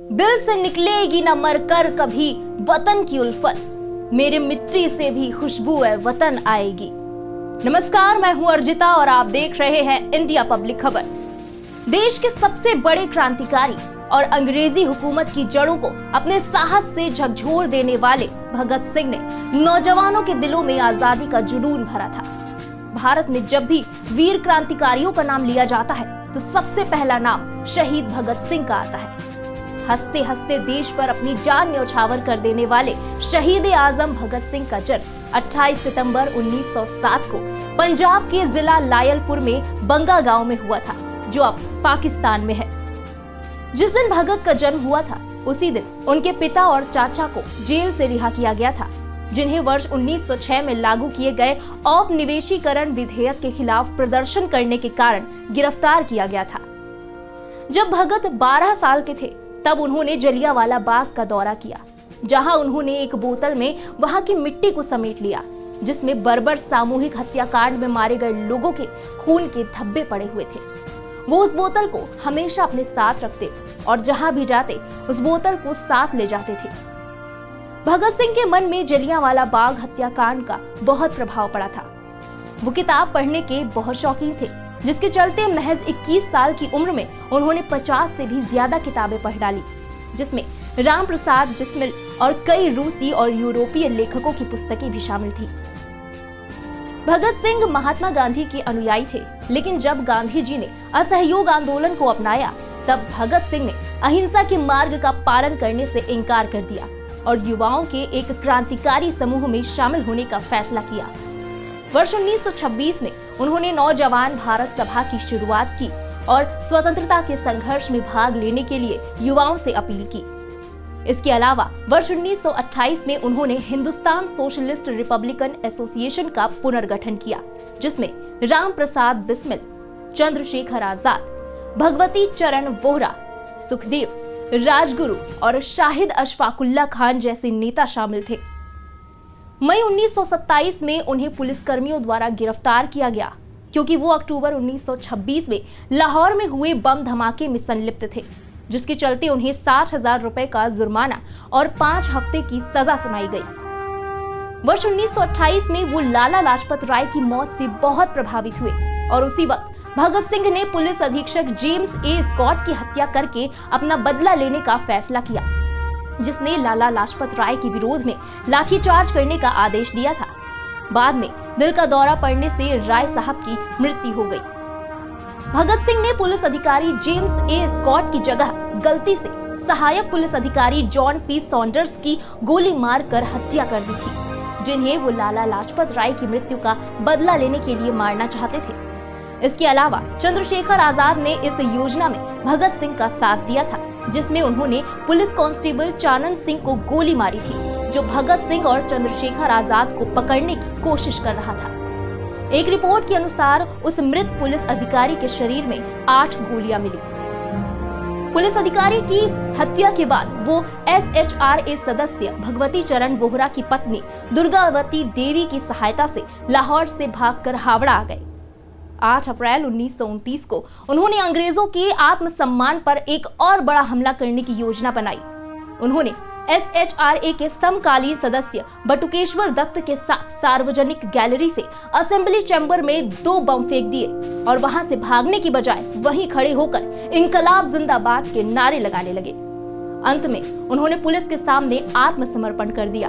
दिल से निकलेगी न मरकर कभी वतन की उल्फत, मेरे मिट्टी से भी खुशबू है वतन आएगी। नमस्कार, मैं हूं अर्जिता और आप देख रहे हैं इंडिया पब्लिक खबर। देश के सबसे बड़े क्रांतिकारी और अंग्रेजी हुकूमत की जड़ों को अपने साहस से झकझोर देने वाले भगत सिंह ने नौजवानों के दिलों में आजादी का जुनून भरा था। भारत में जब भी वीर क्रांतिकारियों का नाम लिया जाता है तो सबसे पहला नाम शहीद भगत सिंह का आता है। हंसते हंसते देश पर अपनी जान न्यौछावर कर देने वाले शहीद आजम भगत सिंह का जन्म 28 सितंबर 1907 को पंजाब के जिला लायलपुर में बंगा गांव में हुआ था, जो अब पाकिस्तान में है। जिस दिन भगत का जन्म हुआ था उसी दिन उनके पिता और चाचा को जेल से रिहा किया गया था, जिन्हें वर्ष 1906 में लागू किए गए औपनिवेशीकरण विधेयक के खिलाफ प्रदर्शन करने के कारण गिरफ्तार किया गया था। जब भगत 12 साल के थे तब उन्होंने जलियांवाला बाग का दौरा किया, जहां उन्होंने एक बोतल में वहां की मिट्टी को समेट लिया, जिसमें बर्बर सामूहिक हत्याकांड में मारे गए लोगों के खून के धब्बे पड़े हुए थे। वो उस बोतल को हमेशा अपने साथ रखते और जहां भी जाते उस बोतल को साथ ले जाते थे। भगत सिंह के मन में जलियांवाला बाग हत्याकांड का बहुत प्रभाव पड़ा था। वो किताब पढ़ने के बहुत शौकीन थे, जिसके चलते महज 21 साल की उम्र में उन्होंने 50 से भी ज्यादा किताबें पढ़ डाली, जिसमें राम प्रसाद बिस्मिल और कई रूसी और यूरोपीय लेखकों की पुस्तकें भी शामिल थी। भगत सिंह महात्मा गांधी के अनुयायी थे, लेकिन जब गांधी जी ने असहयोग आंदोलन को अपनाया तब भगत सिंह ने अहिंसा के मार्ग का पालन करने से इनकार कर दिया और युवाओं के एक क्रांतिकारी समूह में शामिल होने का फैसला किया। वर्ष 1926 में उन्होंने नौजवान भारत सभा की शुरुआत की और स्वतंत्रता के संघर्ष में भाग लेने के लिए युवाओं से अपील की। इसके अलावा वर्ष 1928 में उन्होंने हिंदुस्तान सोशलिस्ट रिपब्लिकन एसोसिएशन का पुनर्गठन किया, जिसमें राम प्रसाद बिस्मिल, चंद्रशेखर आजाद, भगवती चरण वोहरा, सुखदेव, राजगुरु और शाहिद अशफाकुल्ला खान जैसे नेता शामिल थे। मई 1927 में उन्हें पुलिसकर्मियों द्वारा गिरफ्तार किया गया, क्योंकि वो अक्टूबर 1926 में लाहौर में हुए बम धमाके में संलिप्त थे, जिसके चलते उन्हें 60,000 रुपए का जुर्माना और 5 हफ्ते की सजा सुनाई गई। वर्ष 1928 में वो लाला लाजपत राय की मौत से बहुत प्रभावित हुए और उसी वक्त भगत सिंह ने पुलिस अधीक्षक जेम्स ए स्कॉट की हत्या करके अपना बदला लेने का फैसला किया, जिसने लाला लाजपत राय के विरोध में लाठीचार्ज करने का आदेश दिया था। बाद में दिल का दौरा पड़ने से राय साहब की मृत्यु हो गई। भगत सिंह ने पुलिस अधिकारी जेम्स ए स्कॉट की जगह गलती से सहायक पुलिस अधिकारी जॉन पी सॉन्डर्स की गोली मारकर हत्या कर दी थी, जिन्हें वो लाला लाजपत राय की मृत्यु का बदला लेने के लिए मारना चाहते थे। इसके अलावा चंद्रशेखर आजाद ने इस योजना में भगत सिंह का साथ दिया था, जिसमें उन्होंने पुलिस कांस्टेबल चानन सिंह को गोली मारी थी, जो भगत सिंह और चंद्रशेखर आजाद को पकड़ने की कोशिश कर रहा था। एक रिपोर्ट के अनुसार उस मृत पुलिस अधिकारी के शरीर में 8 गोलियां मिली। पुलिस अधिकारी की हत्या के बाद वो SHRA सदस्य भगवती चरण वोहरा की पत्नी दुर्गावती देवी की सहायता से लाहौर से भागकर हावड़ा आ गए। 8 अप्रैल 1929 को उन्होंने अंग्रेजों के आत्मसम्मान पर एक और बड़ा हमला करने की योजना बनाई। उन्होंने SHRA के समकालीन सदस्य बटुकेश्वर दत्त के साथ सार्वजनिक गैलरी से असेंबली चैम्बर में 2 बम फेंक दिए और वहां से भागने की बजाय वहीं खड़े होकर इंकलाब जिंदाबाद के नारे लगाने लगे। अंत में उन्होंने पुलिस के सामने आत्मसमर्पण कर दिया।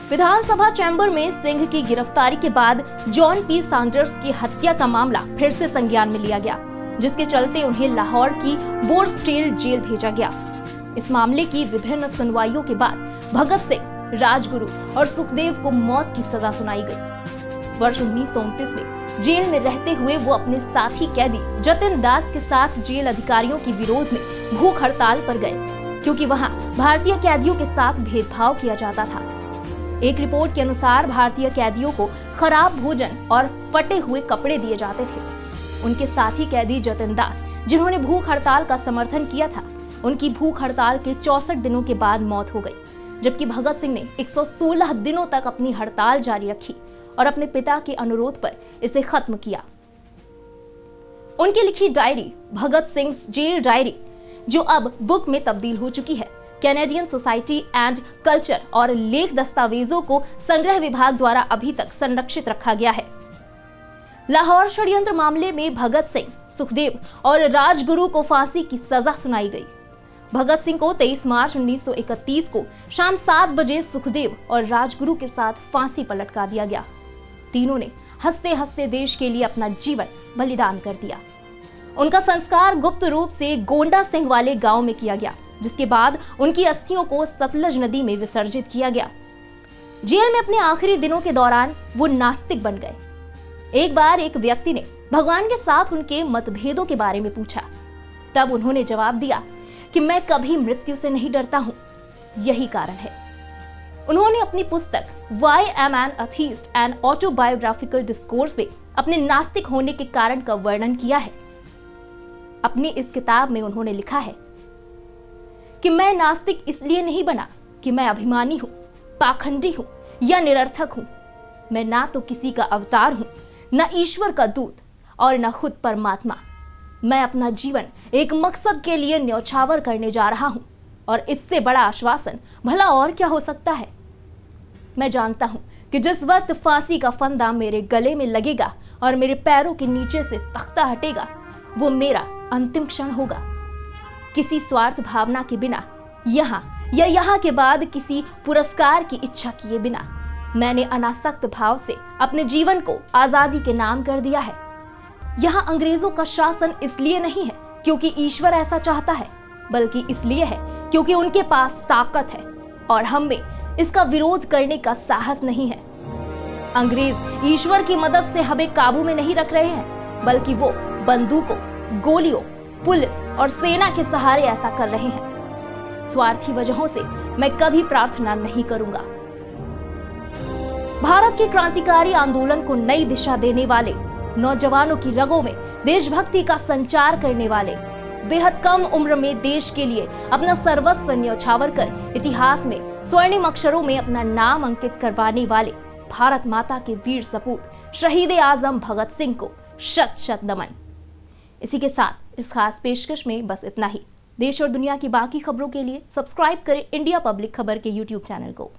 विधानसभा चैम्बर में सिंह की गिरफ्तारी के बाद जॉन पी सॉन्डर्स की हत्या का मामला फिर से संज्ञान में लिया गया, जिसके चलते उन्हें लाहौर की बोर्डस्टेल जेल भेजा गया। इस मामले की विभिन्न सुनवाइयों के बाद भगत सिंह, राजगुरु और सुखदेव को मौत की सजा सुनाई गई। वर्ष 1929 में जेल में रहते हुए वो अपने साथी कैदी जतिन दास के साथ जेल अधिकारियों के विरोध में भूख हड़ताल पर गए, क्योंकि वहां भारतीय कैदियों के साथ भेदभाव किया जाता था। एक रिपोर्ट के अनुसार भारतीय कैदियों को खराब भोजन और फटे हुए कपड़े दिए जाते थे। उनके साथी कैदी जतिन दास, जिन्होंने भूख हड़ताल का समर्थन किया था, उनकी भूख हड़ताल के 64 दिनों के बाद मौत हो गई, जबकि भगत सिंह ने 116 दिनों तक अपनी हड़ताल जारी रखी और अपने पिता के अनुरोध पर इसे खत्म किया। उनकी लिखी diary Bhagat Singh jail diary जो अब बुक में तब्दील हो चुकी है। कैनेडियन सोसाइटी एंड कल्चर और लेख दस्तावेजों को संग्रह विभाग द्वारा अभी तक संरक्षित रखा गया है। लाहौर षड्यंत्र मामले में भगत सिंह, सुखदेव और राजगुरु को फांसी की सजा सुनाई गई। भगत सिंह को 23 मार्च 1931 को शाम 7 बजे सुखदेव और राजगुरु के साथ फांसी पर लटका दिया गया। तीनों ने हंसते हंसते देश के लिए अपना जीवन बलिदान कर दिया। उनका संस्कार गुप्त रूप से गोंडा सिंह वाले गांव में किया गया, जिसके बाद उनकी अस्थियों को सतलज नदी में विसर्जित किया गया। जेल में अपने आखिरी दिनों के दौरान वो नास्तिक बन गए। एक बार एक व्यक्ति ने भगवान के साथ उनके मतभेदों के बारे में पूछा। तब उन्होंने जवाब दिया कि मैं कभी मृत्यु से नहीं डरता हूं, यही कारण है। उन्होंने अपनी पुस्तक Why Am an Atheist and Autobiographical Discourse में अपने नास्तिक होने के कारण का वर्णन किया है। अपनी इस किताब में उन्होंने लिखा है कि मैं नास्तिक इसलिए नहीं बना कि मैं अभिमानी हूं, पाखंडी हूं या निरर्थक हूं। मैं ना तो किसी का अवतार हूं, न ईश्वर का दूत और न खुद परमात्मा। मैं अपना जीवन एक मकसद के लिए न्यौछावर करने जा रहा हूं और इससे बड़ा आश्वासन भला और क्या हो सकता है। मैं जानता हूं कि जिस वक्त फांसी का फंदा मेरे गले में लगेगा और मेरे पैरों के नीचे से तख्ता हटेगा, वो मेरा अंतिम क्षण होगा। किसी स्वार्थ भावना के बिना, यहाँ के बाद किसी पुरस्कार की इच्छा किए बिना, मैंने अनासक्त भाव से अपने जीवन को आजादी के नाम कर दिया है। यहाँ अंग्रेजों का शासन इसलिए नहीं है क्योंकि ईश्वर ऐसा चाहता है, बल्कि इसलिए है क्योंकि उनके पास ताकत है और हम में इसका विरोध करने का साहस नहीं है। अंग्रेज ईश्वर की मदद से हमें काबू में नहीं रख रहे हैं, बल्कि वो बंदूकों, गोलियों, पुलिस और सेना के सहारे ऐसा कर रहे हैं। स्वार्थी वजहों से मैं कभी प्रार्थना नहीं करूंगा। भारत के क्रांतिकारी आंदोलन को नई दिशा देने वाले, नौजवानों की रगों में देशभक्ति का संचार करने वाले, बेहद कम उम्र में देश के लिए अपना सर्वस्व न्यौछावर कर इतिहास में स्वर्णिम अक्षरों में अपना नाम अंकित करवाने वाले भारत माता के वीर सपूत शहीद आजम भगत सिंह को शत शत नमन। इसी के साथ इस खास पेशकश में बस इतना ही। देश और दुनिया की बाकी खबरों के लिए सब्सक्राइब करें इंडिया पब्लिक खबर के YouTube चैनल को।